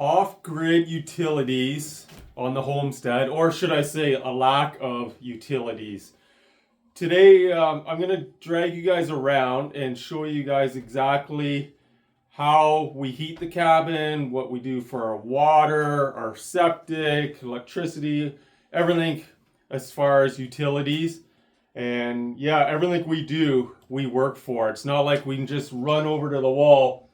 off-grid utilities on the homestead, or should I say a lack of utilities. Today I'm going to drag you guys around and show you guys exactly how we heat the cabin, what we do for our water, our septic, electricity, everything as far as utilities. And yeah, everything we do, we work for. It's not like we can just run over to the wall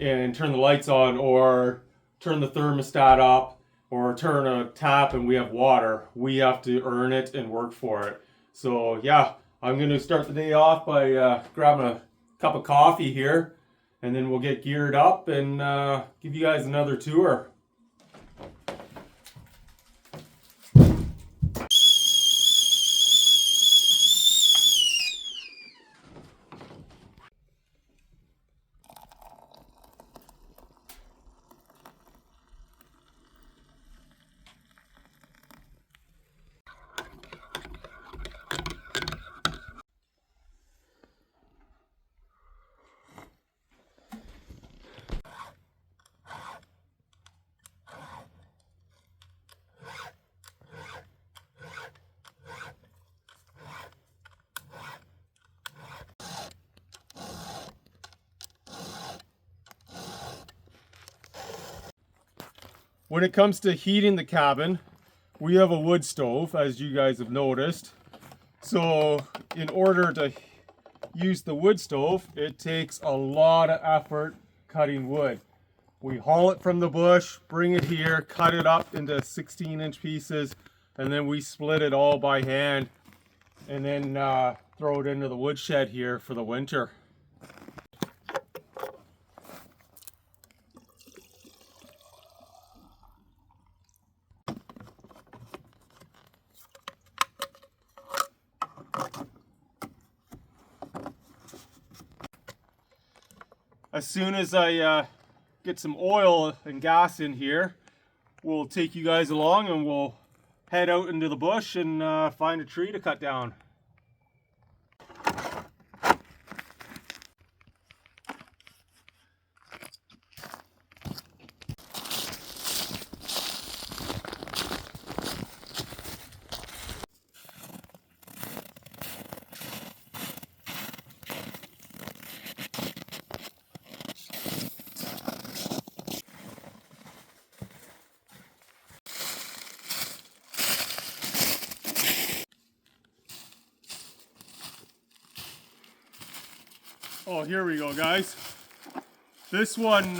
and turn the lights on or turn the thermostat up or turn a tap and we have water. We have to earn it and work for it. So yeah, I'm going to start the day off by grabbing a cup of coffee here, and then we'll get geared up and give you guys another tour. When it comes to heating the cabin, we have a wood stove, as you guys have noticed. So in order to use the wood stove, it takes a lot of effort cutting wood. We haul it from the bush, bring it here, cut it up into 16-inch pieces, and then we split it all by hand and then throw it into the woodshed here for the winter. As soon as I get some oil and gas in here, we'll take you guys along and we'll head out into the bush and find a tree to cut down. Oh, here we go, guys. This one's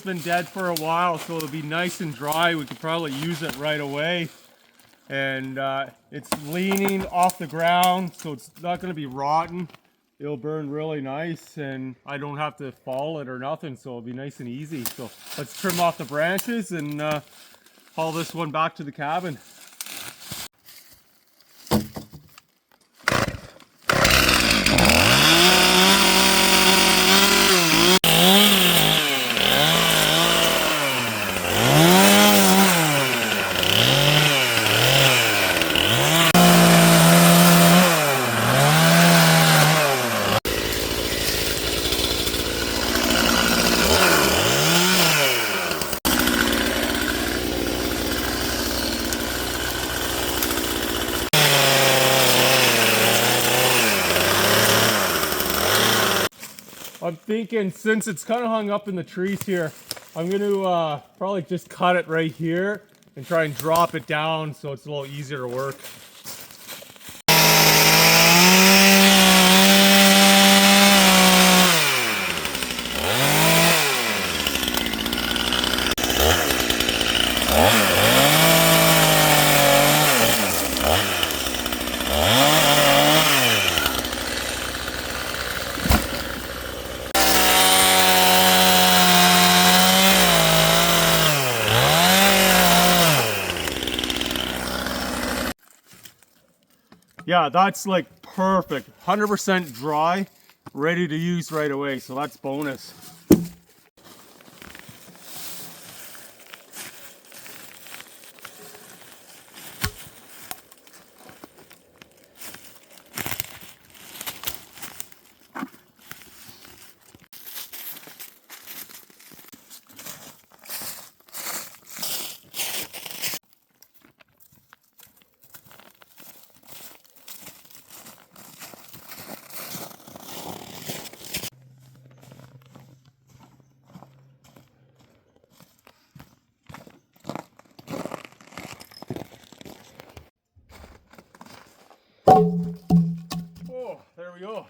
been dead for a while, so it'll be nice and dry. We could probably use it right away. And it's leaning off the ground, so it's not going to be rotten. It'll burn really nice, and I don't have to fall it or nothing, so it'll be nice and easy. So let's trim off the branches and haul this one back to the cabin. I'm thinking, since it's kind of hung up in the trees here, I'm going to probably just cut it right here and try and drop it down so it's a little easier to work. Yeah, that's like perfect. 100% dry, ready to use right away, so that's bonus. we go.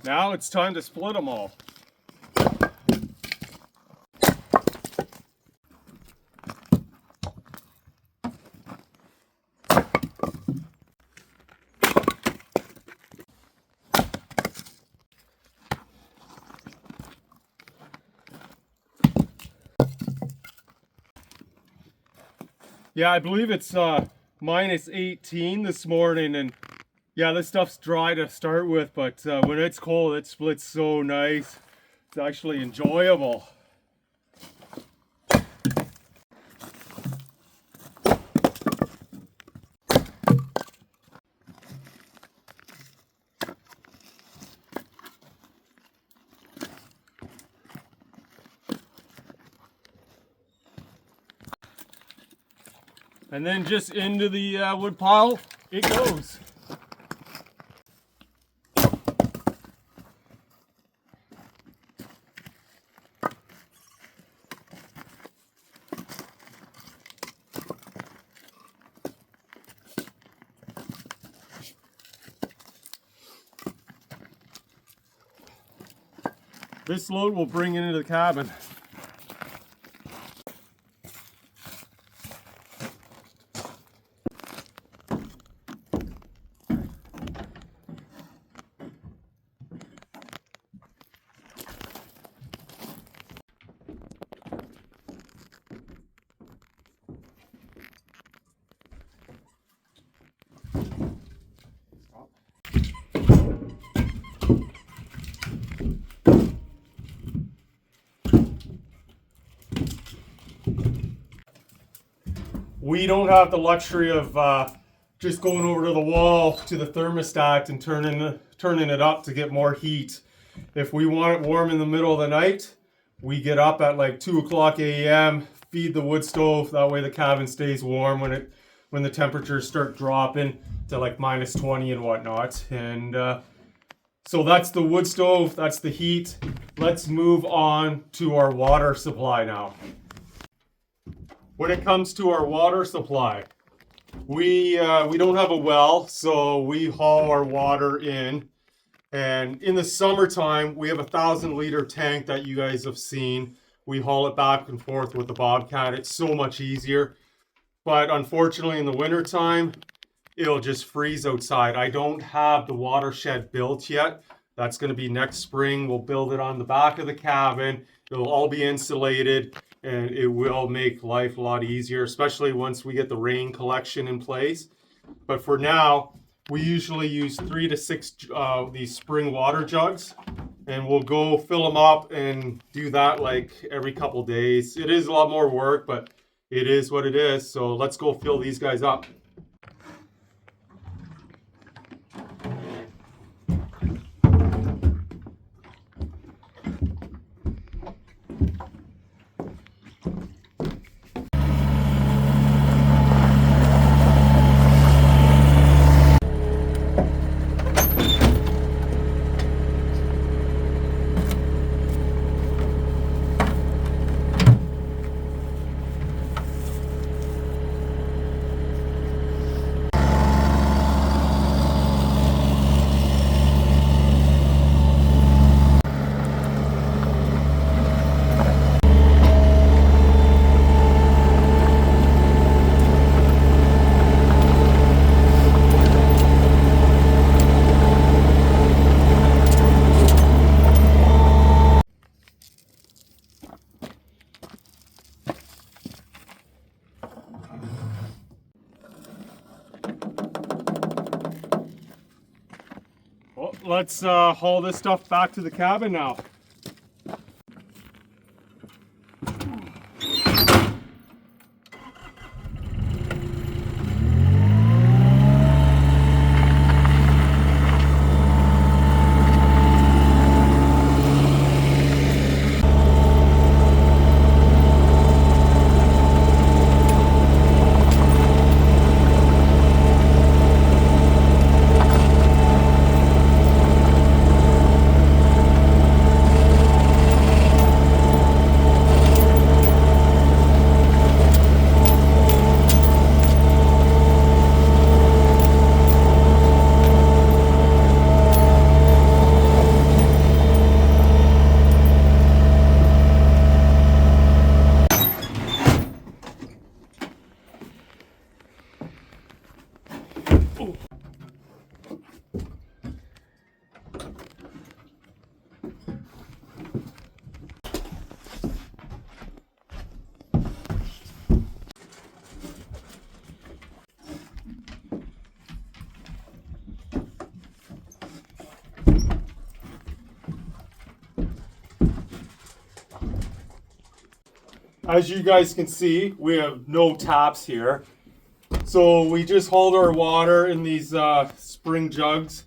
Now it's time to split them all. Yeah, I believe it's minus 18 this morning, and yeah, this stuff's dry to start with, but when it's cold, it splits so nice. It's actually enjoyable. And then just into the wood pile it goes. This load will bring it into the cabin. We don't have the luxury of just going over to the wall to the thermostat and turning it up to get more heat. If we want it warm in the middle of the night, we get up at like 2 o'clock a.m., feed the wood stove. That way the cabin stays warm when the temperatures start dropping to like minus 20 and whatnot. And so that's the wood stove, that's the heat. Let's move on to our water supply now. When it comes to our water supply, we don't have a well, so we haul our water in. And in the summertime, we have a 1,000-liter tank that you guys have seen. We haul it back and forth with the Bobcat. It's so much easier. But unfortunately, in the wintertime, it'll just freeze outside. I don't have the water shed built yet. That's going to be next spring. We'll build it on the back of the cabin. It'll all be insulated, and it will make life a lot easier, especially once we get the rain collection in place. But for now, we usually use 3 to 6 these spring water jugs, and we'll go fill them up and do that like every couple days. It is a lot more work, but it is what it is. So let's go fill these guys up. let's haul this stuff back to the cabin now. As you guys can see, we have no taps here. So we just hold our water in these spring jugs,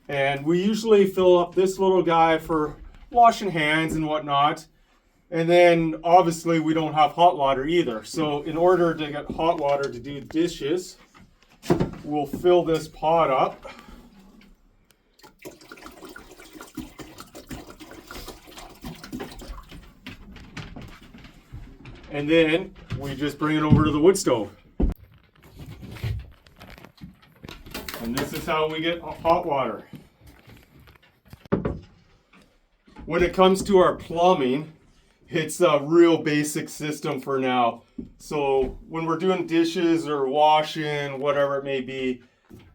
and we usually fill up this little guy for washing hands and whatnot. And then obviously we don't have hot water either. So in order to get hot water to do dishes, we'll fill this pot up. And then we just bring it over to the wood stove. And this is how we get hot water. When it comes to our plumbing, it's a real basic system for now. So when we're doing dishes or washing, whatever it may be,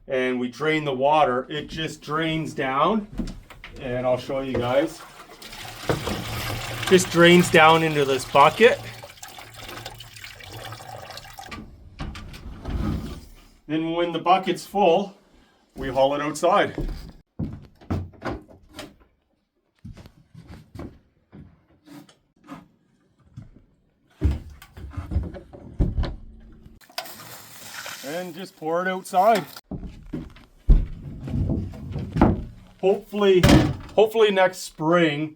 and we drain the water, it just drains down. And I'll show you guys. Just drains down into this bucket. Then when the bucket's full, we haul it outside. And just pour it outside. Hopefully next spring,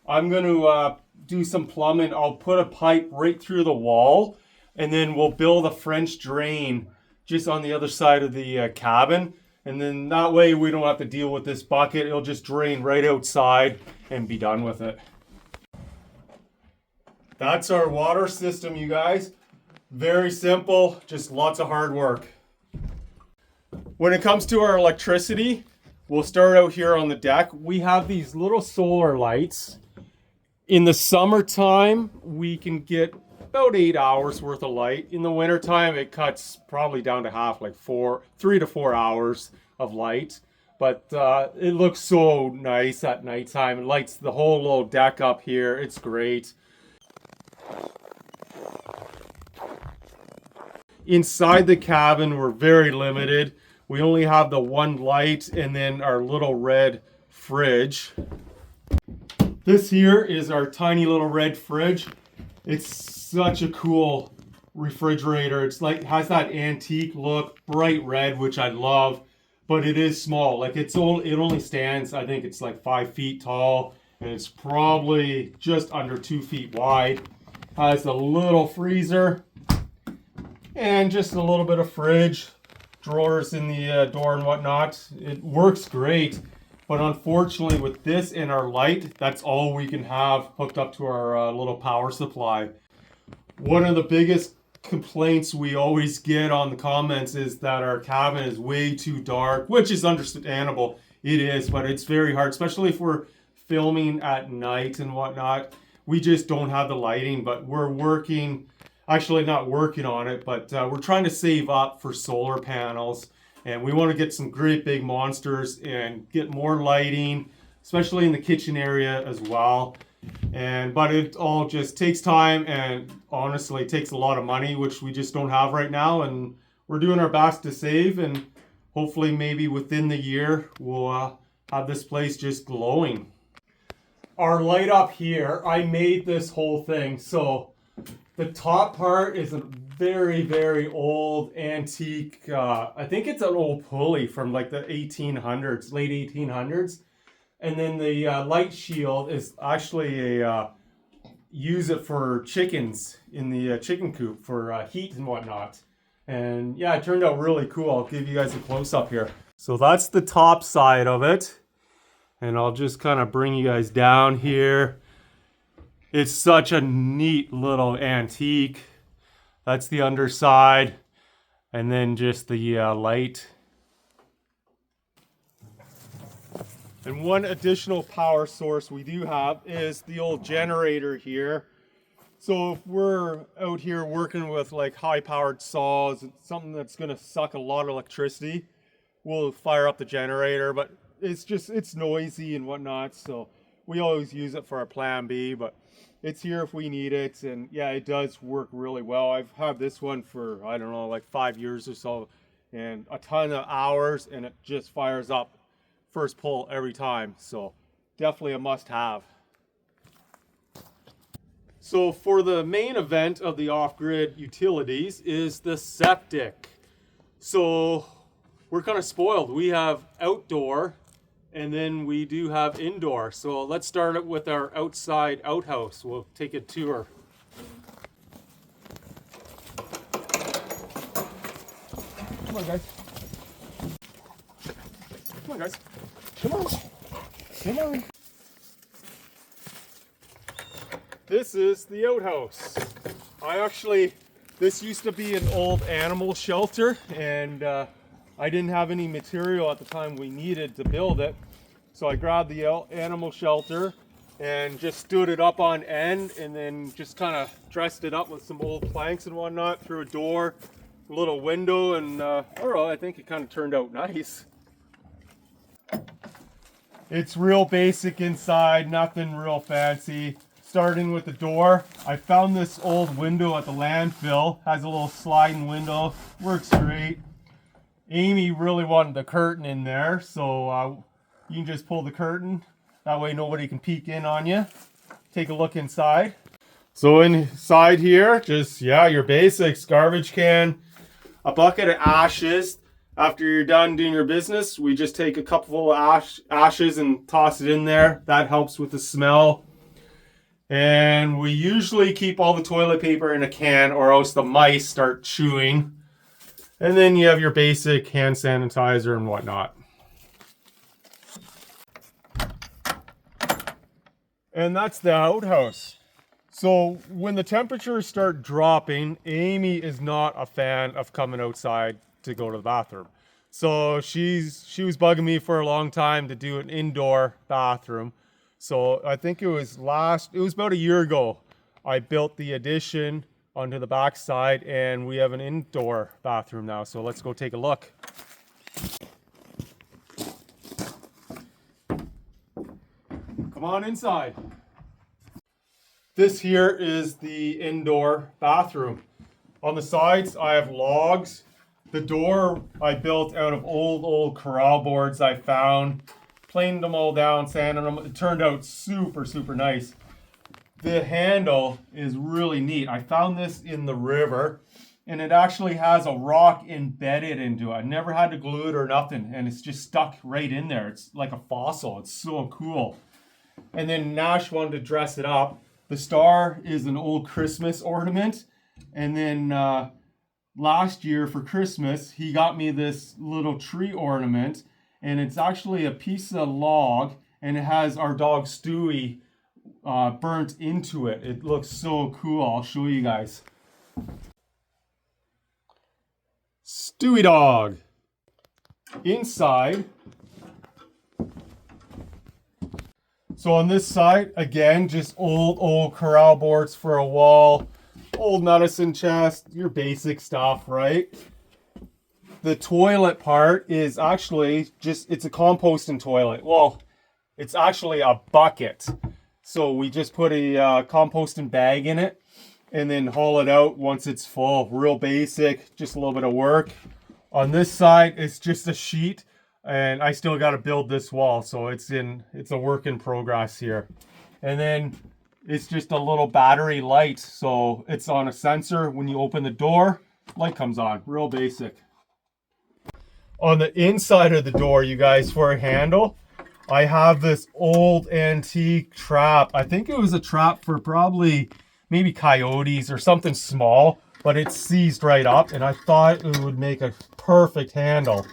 I'm going to do some plumbing. I'll put a pipe right through the wall, and then we'll build a French drain just on the other side of the cabin, and then that way we don't have to deal with this bucket. It'll just drain right outside and be done with it. That's our water system, you guys. Very simple, just lots of hard work. When it comes to our electricity, we'll start out here on the deck. We have these little solar lights. In the summertime, we can get about 8 hours worth of light. In the wintertime, it cuts probably down to half, like 3 to 4 hours of light. But it looks so nice at nighttime. It lights the whole little deck up here. It's great. Inside the cabin, we're very limited. We only have the one light and then our little red fridge. This here is our tiny little red fridge. It's such a cool refrigerator. It's like, has that antique look, bright red, which I love, but it is small. Like it only stands, I think it's like 5 feet tall, and it's probably just under 2 feet wide. Has a little freezer and just a little bit of fridge, drawers in the door and whatnot. It works great, but unfortunately with this and our light, that's all we can have hooked up to our little power supply. One of the biggest complaints we always get on the comments is that our cabin is way too dark, which is understandable. It is, but it's very hard, especially if we're filming at night and whatnot. We just don't have the lighting, but we're working, actually not working on it, but we're trying to save up for solar panels, and we want to get some great big monsters and get more lighting, especially in the kitchen area as well. But it all just takes time, and honestly takes a lot of money, which we just don't have right now, and we're doing our best to save, and hopefully maybe within the year we'll have this place just glowing. Our light up here, I made this whole thing. So the top part is a very, very old antique, I think it's an old pulley from like the 1800s, late 1800s. And then the light shield is actually use it for chickens in the chicken coop for heat and whatnot. And yeah, it turned out really cool. I'll give you guys a close up here. So that's the top side of it. And I'll just kind of bring you guys down here. It's such a neat little antique. That's the underside. And then just the light. And one additional power source we do have is the old generator here. So if we're out here working with like high-powered saws, something that's going to suck a lot of electricity, we'll fire up the generator. But it's noisy and whatnot, so we always use it for our plan B, but it's here if we need it. And yeah, it does work really well. I've had this one for, I don't know, like 5 years or so, and a ton of hours, and it just fires up first pull every time. So definitely a must-have. So for the main event of the off-grid utilities is the septic. So we're kind of spoiled. We have outdoor and then we do have indoor. So let's start it with our outside outhouse. We'll take a tour. Come on, guys. Come on, guys. Come on. Come on. This is the outhouse. This used to be an old animal shelter, and I didn't have any material at the time we needed to build it. So I grabbed the animal shelter and just stood it up on end, and then just kind of dressed it up with some old planks and whatnot, through a door, a little window, and I don't know, I think it kind of turned out nice. It's real basic inside, nothing real fancy. Starting with the door, I found this old window at the landfill. Has a little sliding window, works great. Amy really wanted the curtain in there, so you can just pull the curtain. That way nobody can peek in on you. Take a look inside. So inside here, just, yeah, your basics. Garbage can, a bucket of ashes. After you're done doing your business, we just take a couple of ashes and toss it in there. That helps with the smell. And we usually keep all the toilet paper in a can, or else the mice start chewing. And then you have your basic hand sanitizer and whatnot. And that's the outhouse. So when the temperatures start dropping, Amy is not a fan of coming outside to go to the bathroom. So she was bugging me for a long time to do an indoor bathroom. So I think it was about a year ago, I built the addition onto the back side, and we have an indoor bathroom now. So let's go take a look. Come on inside. This here is the indoor bathroom. On the sides, I have logs. The door I built out of old corral boards I found. Planed them all down, sanded them. It turned out super, super nice. The handle is really neat. I found this in the river, and it actually has a rock embedded into it. I never had to glue it or nothing, and it's just stuck right in there. It's like a fossil. It's so cool. And then Nash wanted to dress it up. The star is an old Christmas ornament. And then last year for Christmas, he got me this little tree ornament. And it's actually a piece of log, and it has our dog Stewie burnt into it. It looks so cool. I'll show you guys. Stewie dog. Inside. So on this side, again, just old corral boards for a wall, old medicine chest, your basic stuff, right? The toilet part is actually it's a composting toilet. Well, it's actually a bucket. So we just put a composting bag in it and then haul it out once it's full. Real basic, just a little bit of work. On this side, it's just a sheet and I still got to build this wall, so it's a work in progress here. And then it's just a little battery light, so it's on a sensor. When you open the door, light comes on. Real basic. On the inside of the door, you guys, for a handle, I have this old antique trap. I think it was a trap for probably maybe coyotes or something small, but it's seized right up, and I thought it would make a perfect handle.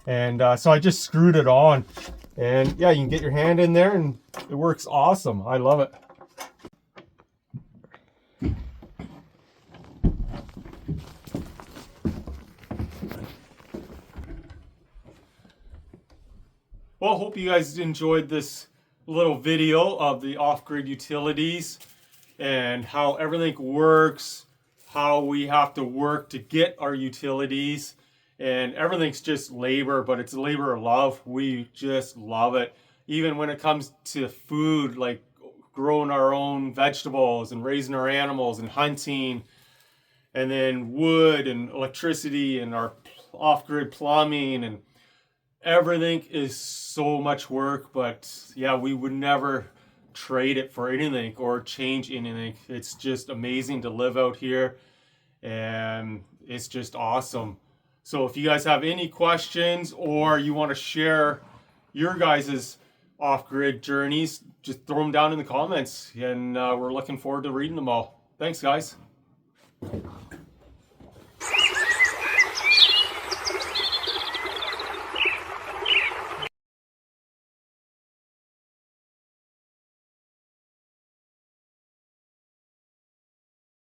And so I just screwed it on, and yeah, you can get your hand in there and it works awesome. I love it. Well, hope you guys enjoyed this little video of the off-grid utilities and how everything works, how we have to work to get our utilities, and everything's just labor, but it's a labor of love. We just love it. Even when it comes to food, like growing our own vegetables and raising our animals and hunting, and then wood and electricity and our off-grid plumbing, and everything is so much work, but yeah, we would never trade it for anything or change anything. It's just amazing to live out here, and it's just awesome. So if you guys have any questions or you want to share your guys' off-grid journeys, just throw them down in the comments, and we're looking forward to reading them all. Thanks, guys.